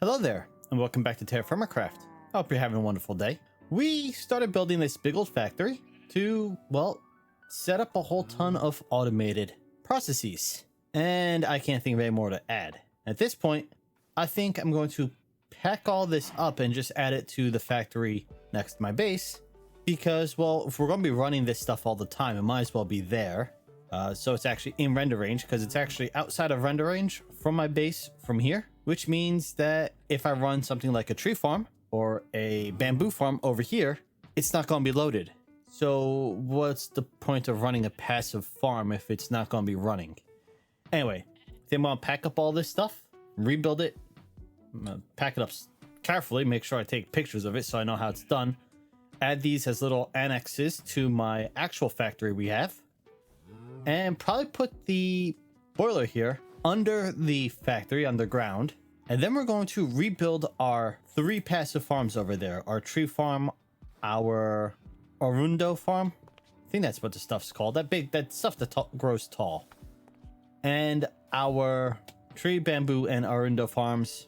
Hello there, and welcome back to TerraFirmaCraft. I hope you're having a wonderful day. We started building this big old factory to, well, set up a whole ton of automated processes. And I can't think of any more to add. At this point, I think I'm going to pack all this up and just add it to the factory next to my base. Because, well, if we're going to be running this stuff all the time, it might as well be there. So it's actually in render range, because it's actually outside of render range from my base from here. Which means that if I run something like a tree farm or a bamboo farm over here, it's not going to be loaded. So what's the point of running a passive farm if it's not going to be running? Anyway, then I'm going to pack up all this stuff, rebuild it, pack it up carefully, make sure I take pictures of it so I know how it's done. Add these as little annexes to my actual factory we have. And probably put the boiler here under the factory underground, and then we're going to rebuild our 3 passive farms over there. Our tree farm, our Arundo farm, I think that's what the stuff's called, that stuff that grows tall, and our tree, bamboo, and Arundo farms.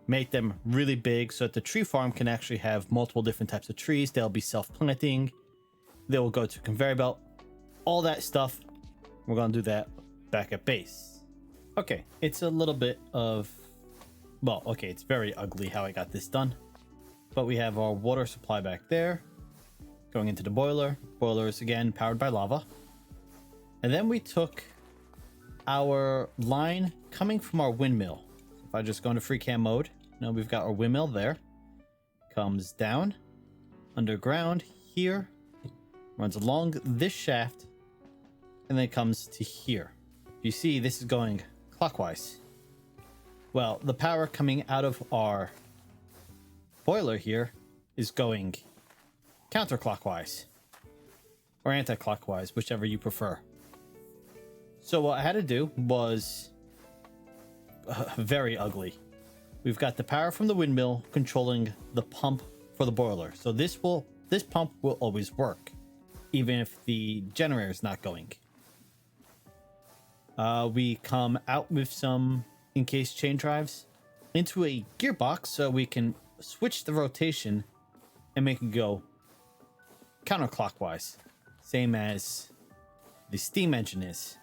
Make them really big so that the tree farm can actually have multiple different types of trees. They'll be self-planting, they will go to conveyor belt, all that stuff. We're going to do that back at base. Okay, it's a little bit of, well, okay, it's very ugly how I got this done. But we have our water supply back there, going into the boiler. Boiler is again powered by lava. And then we took our line coming from our windmill. If I just go into free cam mode, now we've got our windmill there. Comes down, underground here, runs along this shaft, and then comes to here. You see, this is going clockwise. Well, the power coming out of our boiler here is going counterclockwise or anti-clockwise, whichever you prefer. So what I had to do was very ugly. We've got the power from the windmill controlling the pump for the boiler. So this pump will always work, even if the generator is not going. We come out with some encased chain drives into a gearbox so we can switch the rotation and make it go counterclockwise, same as the steam engine is,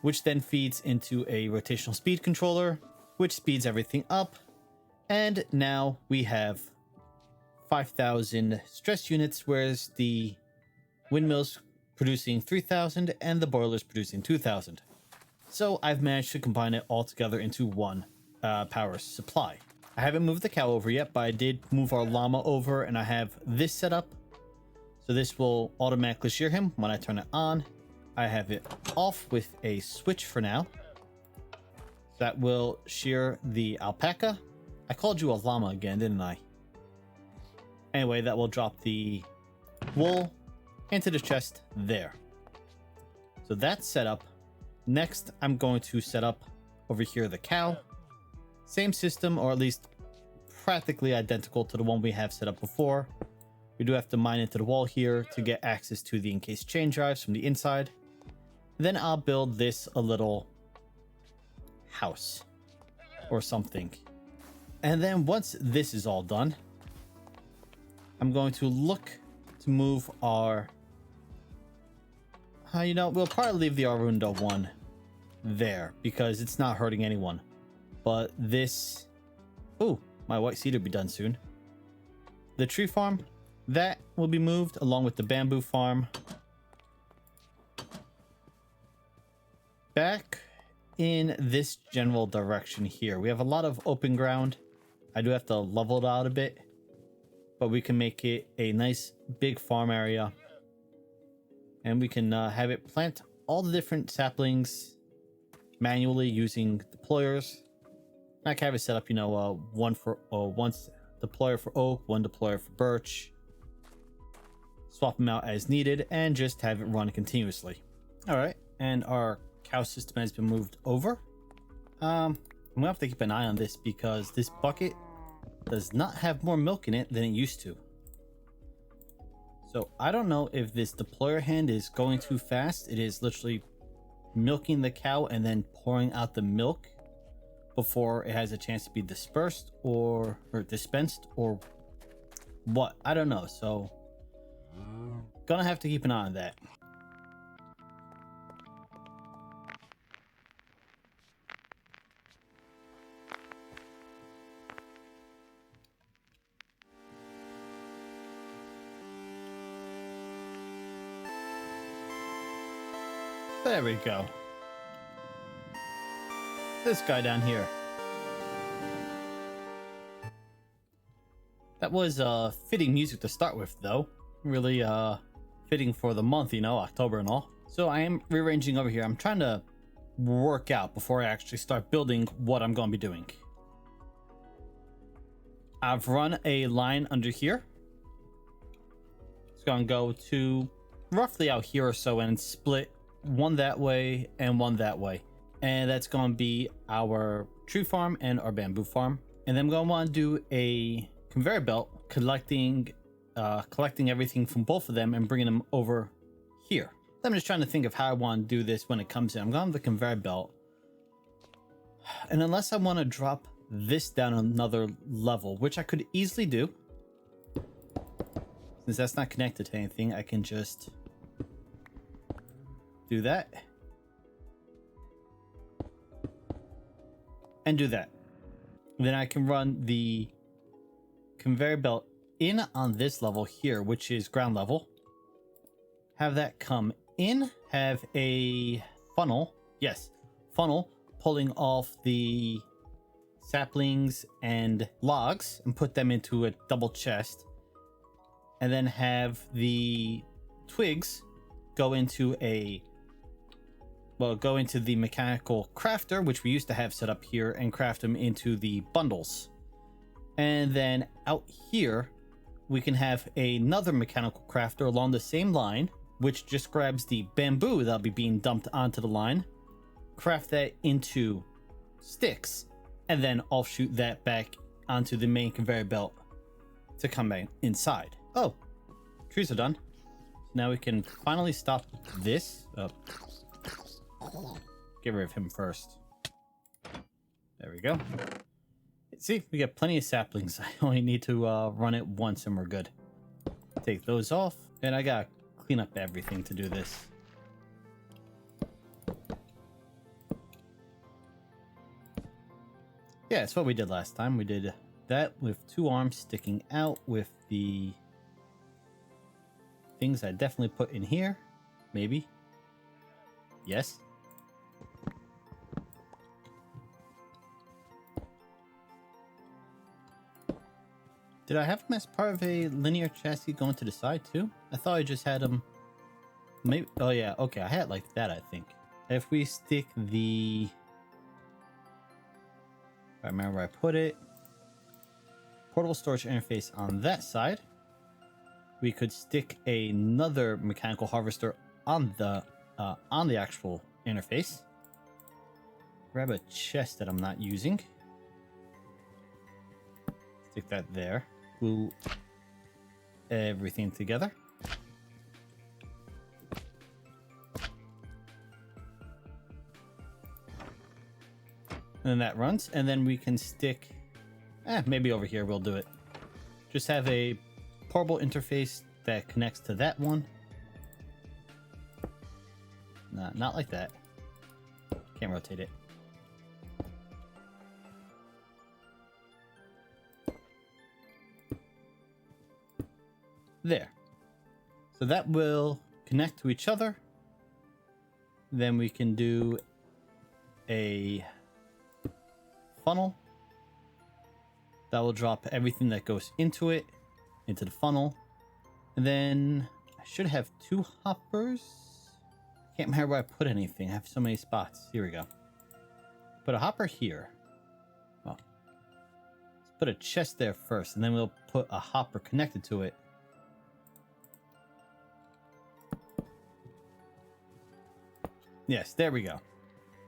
which then feeds into a rotational speed controller, which speeds everything up. And now we have 5,000 stress units, whereas the windmills producing 3,000 and the boilers producing 2,000. So I've managed to combine it all together into one power supply. I haven't moved the cow over yet, but I did move our llama over, and I have this set up. So this will automatically shear him when I turn it on. I have it off with a switch for now. That will shear the alpaca. I called you a llama again, didn't I? Anyway, that will drop the wool into the chest there. So that's set up. Next, I'm going to set up over here the cow. Same system, or at least practically identical to the one we have set up before. We do have to mine into the wall here to get access to the encased chain drives from the inside. Then I'll build this a little house or something. And then once this is all done, I'm going to look to move our we'll probably leave the Arundo one there because it's not hurting anyone. But this, my white cedar will be done soon. The tree farm, that will be moved along with the bamboo farm back in this general direction here. We have a lot of open ground. I do have to level it out a bit, but we can make it a nice big farm area. And we can have it plant all the different saplings manually using deployers. I can have it set up, one deployer for oak, one deployer for birch. Swap them out as needed and just have it run continuously. All right, and our cow system has been moved over. I'm gonna have to keep an eye on this because this bucket does not have more milk in it than it used to. So I don't know if this deployer hand is going too fast. It is literally milking the cow and then pouring out the milk, before it has a chance to be dispersed or dispensed or what. I don't know. So gonna have to keep an eye on that. There we go. This guy down here. That was fitting music to start with, though. Really fitting for the month, you know, October and all. So I am rearranging over here. I'm trying to work out before I actually start building what I'm going to be doing. I've run a line under here. It's going to go to roughly out here or so and split one that way and one that way. And that's going to be our tree farm and our bamboo farm. And then I'm going to want to do a conveyor belt collecting everything from both of them and bringing them over here. I'm just trying to think of how I want to do this when it comes in. I'm going to the conveyor belt. And unless I want to drop this down another level, which I could easily do, since that's not connected to anything, I can just do that and do that. Then I can run the conveyor belt in on this level here, which is ground level. Have that come in, have a funnel, yes, funnel pulling off the saplings and logs and put them into a double chest, and then have the twigs go into the mechanical crafter, which we used to have set up here, and craft them into the bundles. And then out here we can have another mechanical crafter along the same line, which just grabs the bamboo that'll be being dumped onto the line, craft that into sticks, and then offshoot that back onto the main conveyor belt to come back inside. Oh, trees are done. Now we can finally stop this. Get rid of him first. There we go. See, we got plenty of saplings. I only need to run it once and we're good. Take those off. And I gotta clean up everything to do this. Yeah, it's what we did last time. We did that with two arms sticking out with the things I definitely put in here. Maybe. Yes. Did I have them as part of a linear chassis going to the side too? I thought I just had them. Maybe. Oh yeah. Okay, I had it like that. I think. If we stick the, I remember where I put it. Portable storage interface on that side. We could stick another mechanical harvester on the actual interface. Grab a chest that I'm not using. Stick that there. Glue everything together. And then that runs, and then we can stick, maybe over here we'll do it. Just have a portable interface that connects to that one. Nah, not like that. Can't rotate it. There. So that will connect to each other. Then we can do a funnel that will drop everything that goes into it into the funnel. And then I should have two hoppers. Can't remember where I put anything. I have so many spots. Here we go. Put a hopper here. Well, let's put a chest there first, and then we'll put a hopper connected to it. Yes, there we go.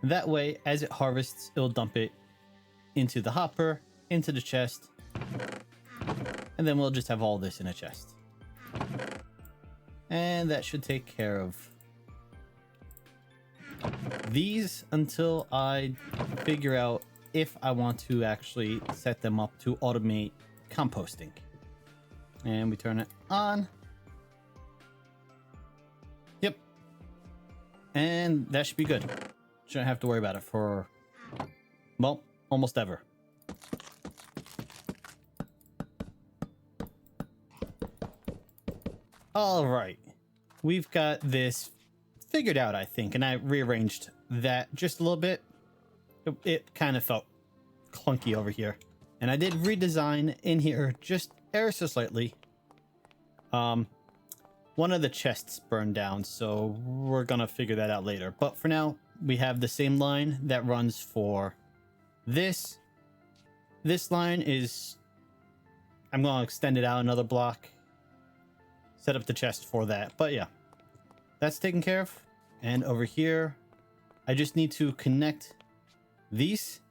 That way, as it harvests, it'll dump it into the hopper, into the chest, and then we'll just have all this in a chest. And that should take care of these until I figure out if I want to actually set them up to automate composting. And we turn it on. Yep. And that should be good. Shouldn't have to worry about it for, well, almost ever. All right. We've got this figured out, I think, and I rearranged that just a little bit. It kind of felt clunky over here, and I did redesign in here just ever so slightly. One of the chests burned down, so we're gonna figure that out later. But for now, we have the same line that runs for this. This line is, I'm gonna extend it out another block, set up the chest for that. But yeah, that's taken care of. And over here, I just need to connect these,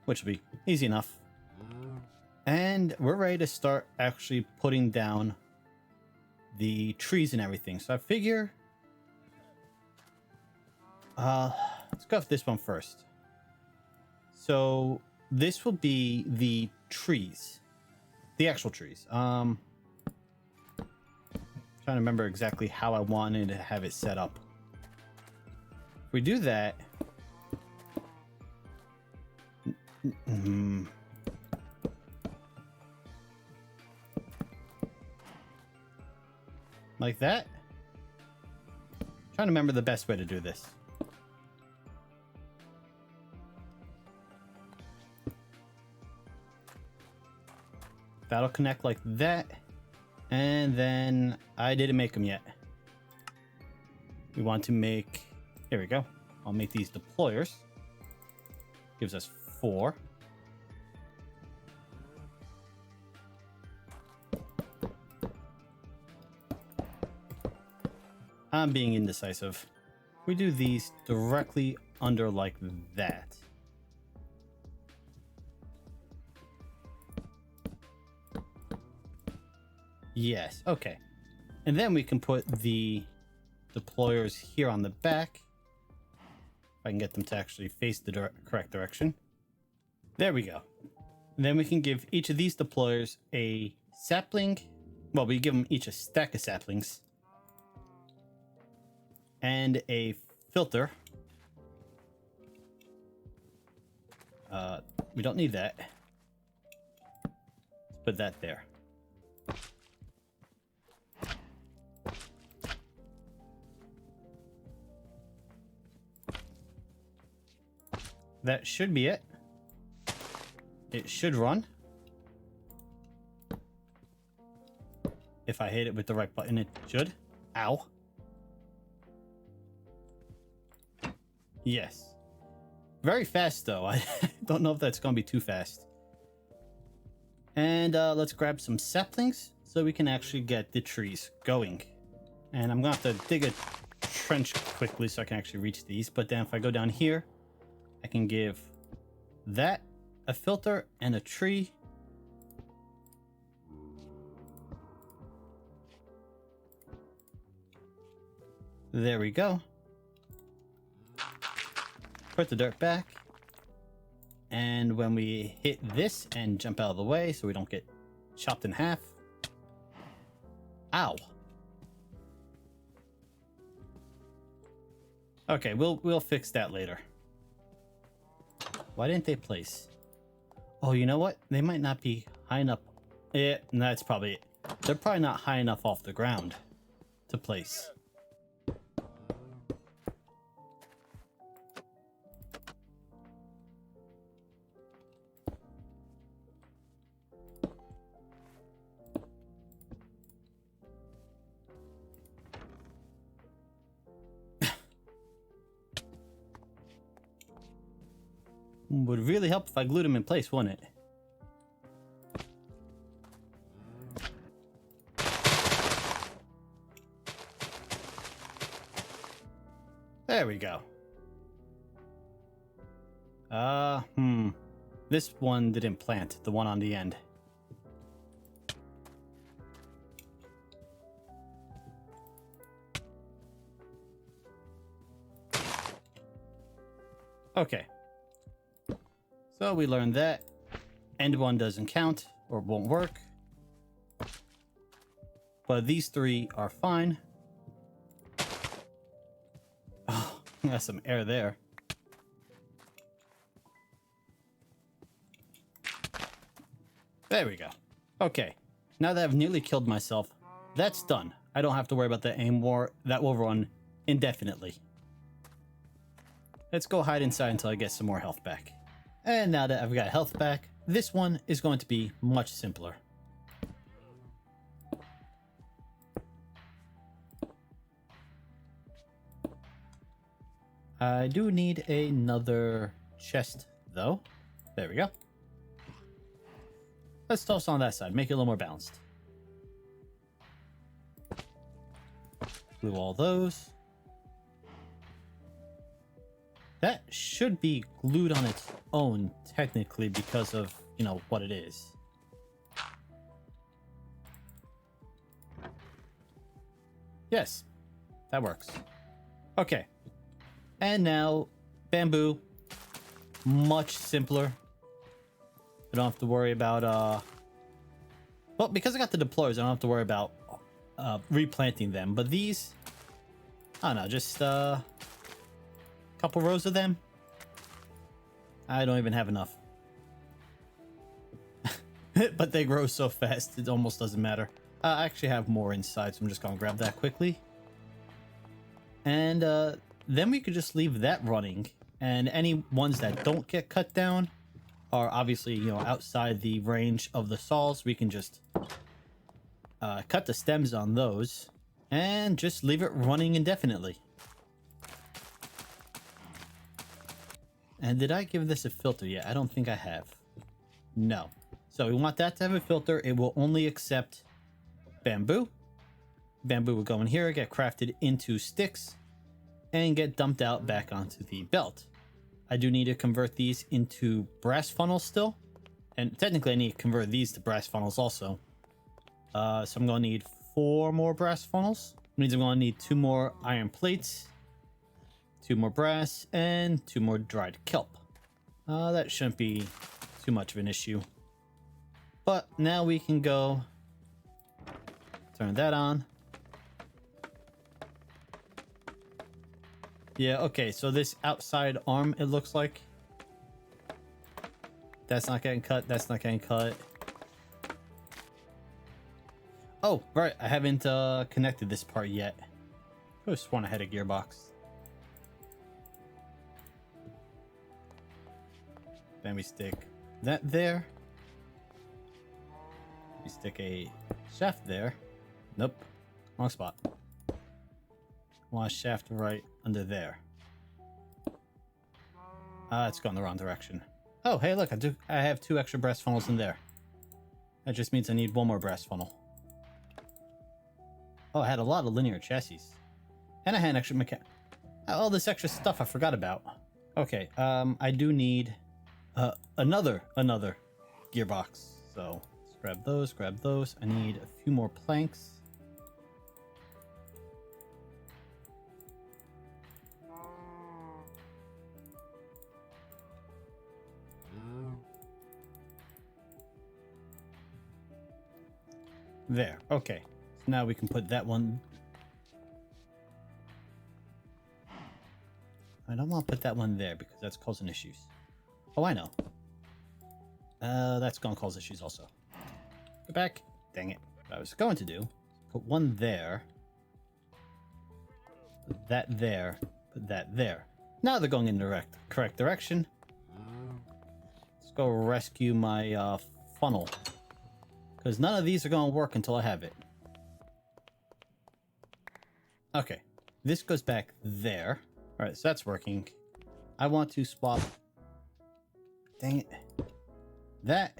which will be easy enough. And we're ready to start actually putting down the trees and everything. So I figure, let's go with this one first. So this will be the trees, the actual trees. Trying to remember exactly how I wanted to have it set up. If we do that, like that. Trying to remember the best way to do this. That'll connect like that. And then I didn't make them yet. We want to make, here we go. I'll make these deployers. Gives us 4. I'm being indecisive. We do these directly under like that. Yes, okay. And then we can put the deployers here on the back. If I can get them to actually face the correct direction. There we go. And then we can give each of these deployers a sapling. Well, we give them each a stack of saplings. And a filter. We don't need that. Let's put that there. That should be it. It should run. If I hit it with the right button, it should. Ow. Yes. Very fast, though. I don't know if that's going to be too fast. And let's grab some saplings so we can actually get the trees going. And I'm going to have to dig a trench quickly so I can actually reach these. But then if I go down here, I can give that a filter and a tree. There we go. Put the dirt back. And when we hit this and jump out of the way so we don't get chopped in half. Ow. Okay, we'll fix that later. Why didn't they place? Oh, you know what? They might not be high enough. Yeah, that's probably it. They're probably not high enough off the ground to place. Would really help if I glued them in place, wouldn't it? There we go. This one didn't plant, the one on the end. Okay. So we learned that end one doesn't count or won't work. But these three are fine. Oh, got some air there. There we go. Okay, now that I've nearly killed myself, that's done. I don't have to worry about the aim war. That will run indefinitely. Let's go hide inside until I get some more health back. And now that I've got health back, this one is going to be much simpler. I do need another chest, though. There we go. Let's toss on that side, make it a little more balanced. Glue all those. That should be glued on its own, technically, because of, you know, what it is. Yes, that works. Okay. And now, bamboo. Much simpler. I don't have to worry about, well, because I got the deployers, I don't have to worry about replanting them. But these, I don't know, just a couple rows of them. I don't even have enough. But they grow so fast, it almost doesn't matter. I actually have more inside, so I'm just gonna grab that quickly. And then we could just leave that running, and any ones that don't get cut down are obviously, you know, outside the range of the saws. We can just cut the stems on those and just leave it running indefinitely. And did I give this a filter yet? I don't think I have. No. So we want that to have a filter. It will only accept bamboo. Bamboo will go in here, get crafted into sticks, and get dumped out back onto the belt. I do need to convert these into brass funnels still. And technically I need to convert these to brass funnels also. So I'm going to need 4 more brass funnels. It means I'm going to need 2 more iron plates, 2 more brass, and 2 more dried kelp. That shouldn't be too much of an issue. But now we can go turn that on. Yeah, okay, so this outside arm, it looks like. That's not getting cut, that's not getting cut. Oh, right, I haven't connected this part yet. I just want to had a gearbox. Then we stick that there. We stick a shaft there. Nope, wrong spot. Want a shaft right under there. It's gone the wrong direction. Oh, hey, look, I have 2 extra brass funnels in there. That just means I need 1 more brass funnel. Oh, I had a lot of linear chassis. And I had an extra all this extra stuff I forgot about. Okay, I do need another gearbox. So let's grab those. I need a few more planks. There, okay. So now we can put that one. I don't want to put that one there because that's causing issues. Oh, I know. That's gonna cause issues also. Go back. Dang it. What I was going to do, put one there. Put that there. Put that there. Now they're going in the correct direction. Let's go rescue my funnel. Because none of these are going to work until I have it. Okay. This goes back there. Alright, so that's working. I want to swap... Dang it. That.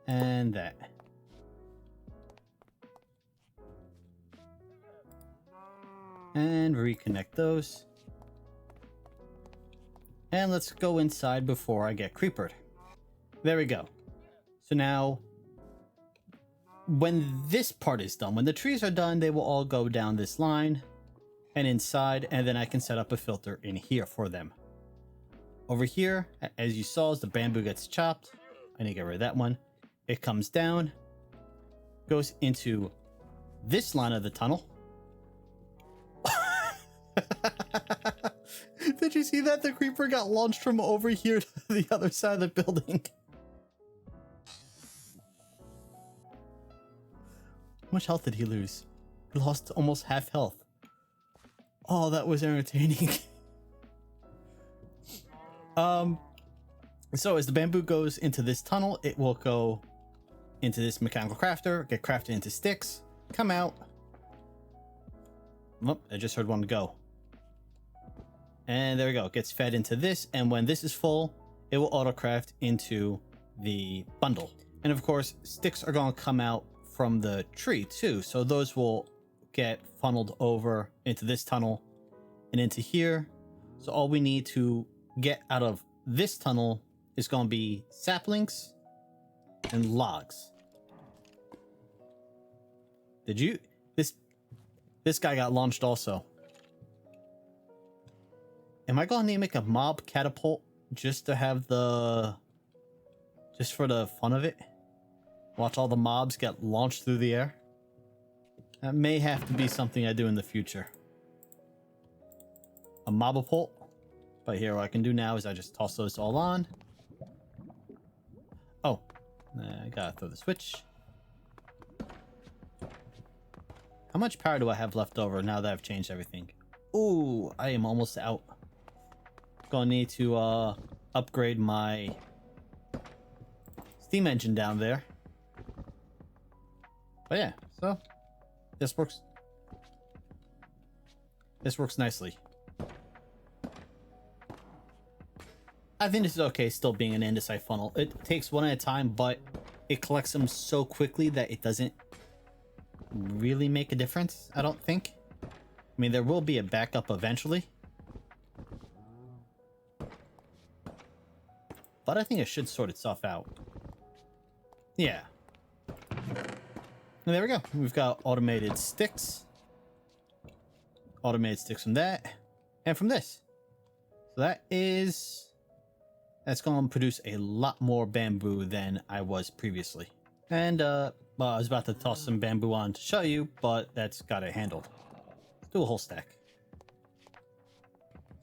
And that. And reconnect those. And let's go inside before I get creepered. There we go. So now, when this part is done, when the trees are done, they will all go down this line. and inside, and then I can set up a filter in here for them. Over here, as you saw, as the bamboo gets chopped, I need to get rid of that one. It comes down, goes into this line of the tunnel. Did you see that? The creeper got launched from over here to the other side of the building. How much health did he lose? He lost almost half health. Oh, that was entertaining. So as the bamboo goes into this tunnel, it will go into this mechanical crafter, get crafted into sticks, come out. Oh, I just heard one go. And there we go. It gets fed into this, and when this is full, it will auto-craft into the bundle. And of course, sticks are going to come out from the tree too, so those will get funneled over into this tunnel and into here. So all we need to get out of this tunnel is going to be saplings and logs. Did you... This guy got launched also. Am I going to make a mob catapult just to have the... just for the fun of it? Watch all the mobs get launched through the air? That may have to be something I do in the future. A mobapult. But here, what I can do now is I just toss those all on. Oh, I gotta throw the switch. How much power do I have left over now that I've changed everything? Ooh, I am almost out. Gonna need to upgrade my steam engine down there. But yeah, so this works. This works nicely. I think this is okay still being an andesite funnel. It takes one at a time, but it collects them so quickly that it doesn't really make a difference, I don't think. I mean, there will be a backup eventually. But I think it should sort itself out. Yeah. And there we go. We've got automated sticks. Automated sticks from that. And from this. So that's going to produce a lot more bamboo than I was previously. And, well, I was about to toss some bamboo on to show you, but that's got it handled. Let's do a whole stack.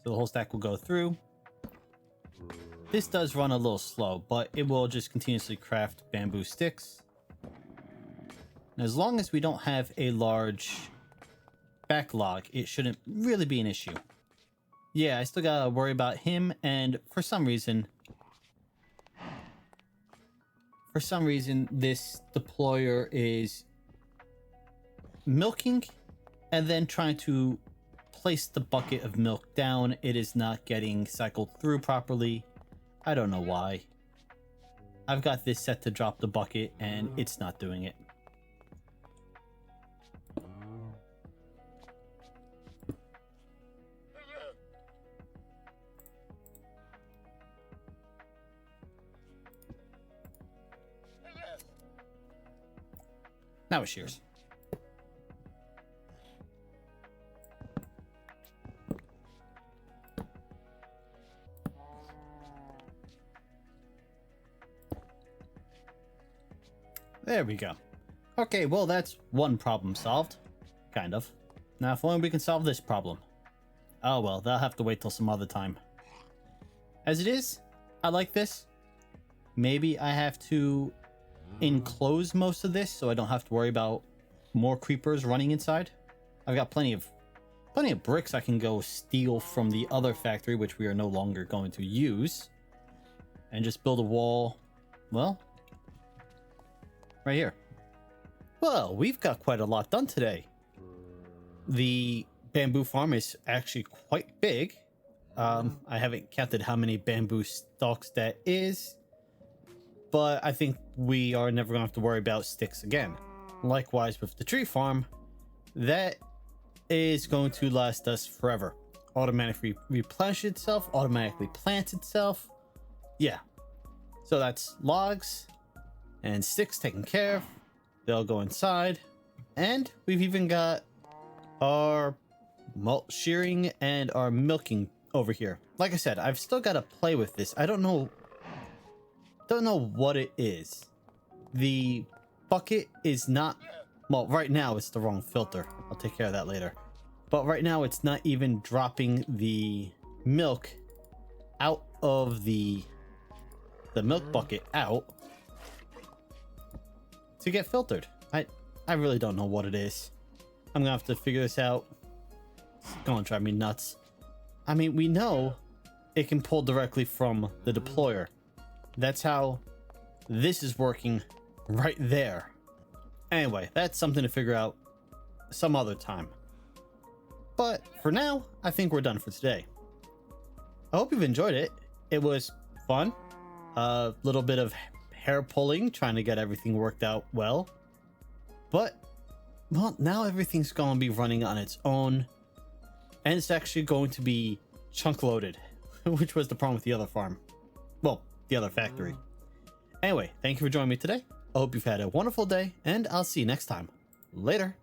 So the whole stack will go through. This does run a little slow, but it will just continuously craft bamboo sticks. And as long as we don't have a large backlog, it shouldn't really be an issue. Yeah, I still gotta worry about him, and for some reason, this deployer is milking and then trying to place the bucket of milk down. It is not getting cycled through properly. I don't know why. I've got this set to drop the bucket and it's not doing it. Now it's yours. There we go. Okay, well, that's one problem solved. Kind of. Now, if only we can solve this problem. Oh well, they'll have to wait till some other time. As it is, I like this. Maybe I have to enclose most of this so I don't have to worry about more creepers running inside. I've got plenty of bricks I can go steal from the other factory, which we are no longer going to use, and just build a wall, well, right here. Well, we've got quite a lot done today. The bamboo farm is actually quite big. I haven't counted how many bamboo stalks that is, but I think we are never going to have to worry about sticks again. Likewise with the tree farm, that is going to last us forever. Automatically replenish itself, automatically plant itself. Yeah. So that's logs and sticks taken care of. They'll go inside. And we've even got our shearing and our milking over here. Like I said, I've still got to play with this. I don't know what it is. The bucket is not, well, right now it's the wrong filter. I'll take care of that later. But right now it's not even dropping the milk out of the milk bucket out to get filtered. I really don't know what it is. I'm gonna have to figure this out. It's gonna drive me nuts. I mean, we know it can pull directly from the deployer. That's how this is working right there. Anyway, that's something to figure out some other time. But for now, I think we're done for today. I hope you've enjoyed it. It was fun. A little bit of hair pulling, trying to get everything worked out well. But, well, now everything's going to be running on its own. And it's actually going to be chunk loaded, which was the problem with the other farm. Well, the other factory. Anyway, thank you for joining me today. I hope you've had a wonderful day, and I'll see you next time. Later.